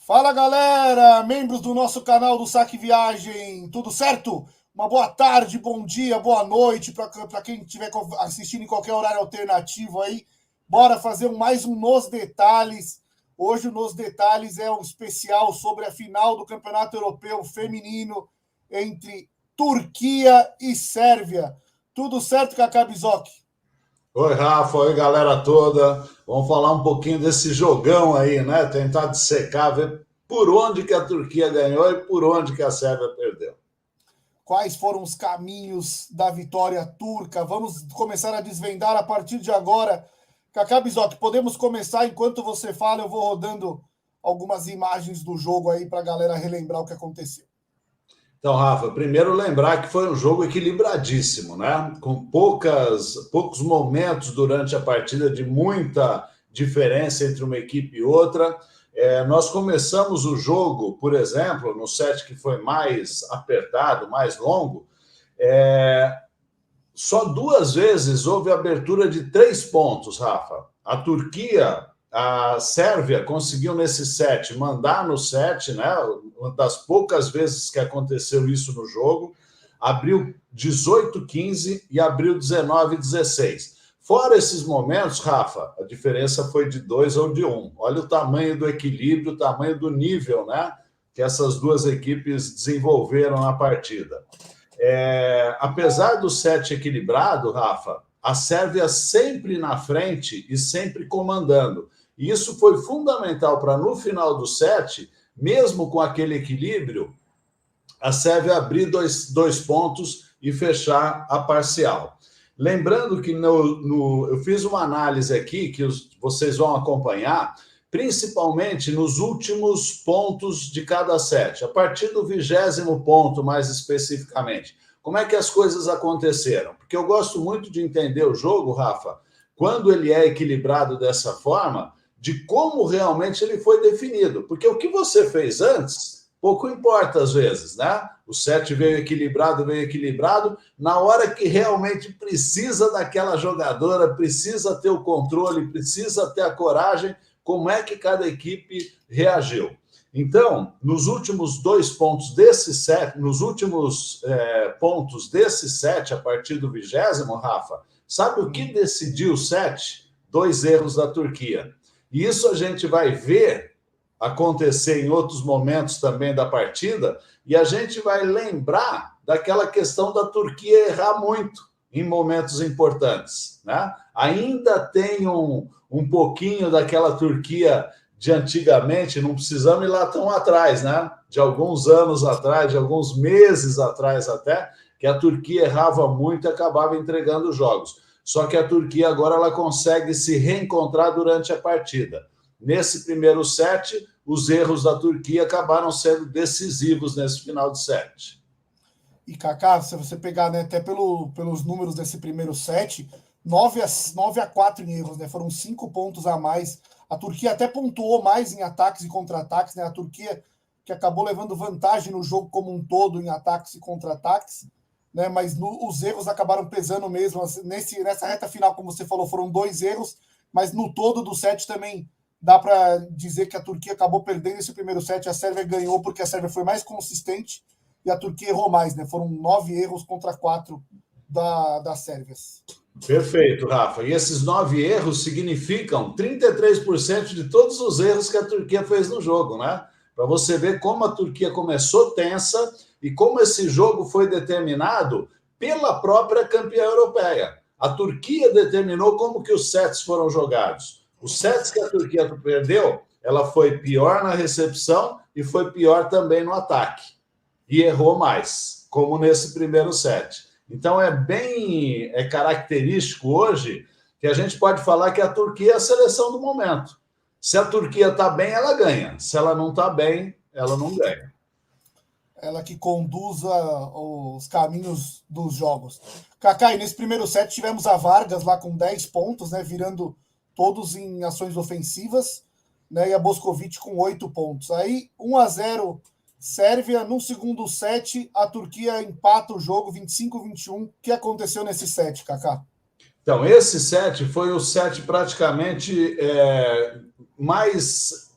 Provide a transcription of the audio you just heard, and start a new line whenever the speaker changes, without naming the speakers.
Fala galera, membros do nosso canal do Saque Viagem, tudo certo? Uma boa tarde, bom dia, boa noite para quem estiver assistindo em qualquer horário alternativo aí. Bora fazer mais um Nos Detalhes. Hoje o Nos Detalhes é um especial sobre a final do Campeonato Europeu Feminino entre Turquia e Sérvia. Tudo certo, Kaká Bizoc?
Oi, Rafa, oi, galera toda. Vamos falar um pouquinho desse jogão aí, né? Tentar dissecar, ver por onde que a Turquia ganhou e por onde que a Sérvia perdeu.
Quais foram os caminhos da vitória turca? Vamos começar a desvendar a partir de agora. Kaká Bizoc, podemos começar enquanto você fala, eu vou rodando algumas imagens do jogo aí para a galera relembrar o que aconteceu.
Então, Rafa, primeiro lembrar que foi um jogo equilibradíssimo, né? Com poucos momentos durante a partida de muita diferença entre uma equipe e outra. Nós começamos o jogo, por exemplo, no set que foi mais apertado, mais longo, só duas vezes houve abertura de 3 pontos, Rafa. A Sérvia conseguiu nesse set mandar no set, né? Uma das poucas vezes que aconteceu isso no jogo. Abriu 18-15 e abriu 19-16. Fora esses momentos, Rafa, a diferença foi de 2 ou de 1. Olha o tamanho do equilíbrio, o tamanho do nível, né? Que essas duas equipes desenvolveram na partida. Apesar do set equilibrado, Rafa, a Sérvia sempre na frente e sempre comandando. E isso foi fundamental para, no final do set, mesmo com aquele equilíbrio, a Sérvia abrir dois pontos e fechar a parcial. Lembrando que eu fiz uma análise aqui que vocês vão acompanhar, principalmente nos últimos pontos de cada set, a partir do 20º ponto, mais especificamente. Como é que as coisas aconteceram? Porque eu gosto muito de entender o jogo, Rafa, quando ele é equilibrado dessa forma, de como realmente ele foi definido. Porque o que você fez antes, pouco importa às vezes, né? O set veio equilibrado. Na hora que realmente precisa daquela jogadora, precisa ter o controle, precisa ter a coragem, como é que cada equipe reagiu. Então, nos últimos 2 pontos desse set, nos últimos pontos desse set, a partir do 20º, Rafa, sabe o que decidiu o set? 2 erros da Turquia. E isso a gente vai ver acontecer em outros momentos também da partida, e a gente vai lembrar daquela questão da Turquia errar muito em momentos importantes, né? Ainda tem um pouquinho daquela Turquia de antigamente, não precisamos ir lá tão atrás, né? De alguns anos atrás, de alguns meses atrás até, que a Turquia errava muito e acabava entregando jogos. Só que a Turquia agora ela consegue se reencontrar durante a partida. Nesse primeiro set, os erros da Turquia acabaram sendo decisivos nesse final de set.
E Kaká, se você pegar, né, até pelos números desse primeiro set, 9-4 em erros, né? Foram 5 pontos a mais. A Turquia até pontuou mais em ataques e contra-ataques, né? A Turquia que acabou levando vantagem no jogo como um todo em ataques e contra-ataques, né? Mas os erros acabaram pesando mesmo. Nessa reta final, como você falou, foram 2 erros, mas no todo do set também dá para dizer que a Turquia acabou perdendo esse primeiro set, a Sérvia ganhou porque a Sérvia foi mais consistente e a Turquia errou mais, né? Foram 9 erros contra 4 das Sérvias.
Perfeito, Rafa. E esses 9 erros significam 33% de todos os erros que a Turquia fez no jogo, né? Para você ver como a Turquia começou tensa e como esse jogo foi determinado pela própria campeã europeia. A Turquia determinou como que os sets foram jogados. Os sets que a Turquia perdeu, ela foi pior na recepção e foi pior também no ataque. E errou mais, como nesse primeiro set. Então é característico hoje que a gente pode falar que a Turquia é a seleção do momento. Se a Turquia está bem, ela ganha. Se ela não está bem, ela não ganha.
Ela que conduza os caminhos dos jogos. Kaká, e nesse primeiro set tivemos a Vargas lá com 10 pontos, né? Virando todos em ações ofensivas, né? E a Boskovic com 8 pontos. Aí 1-0 Sérvia. No segundo set, a Turquia empata o jogo 25-21. O que aconteceu nesse set, Kaká?
Então, esse set foi o set praticamente mais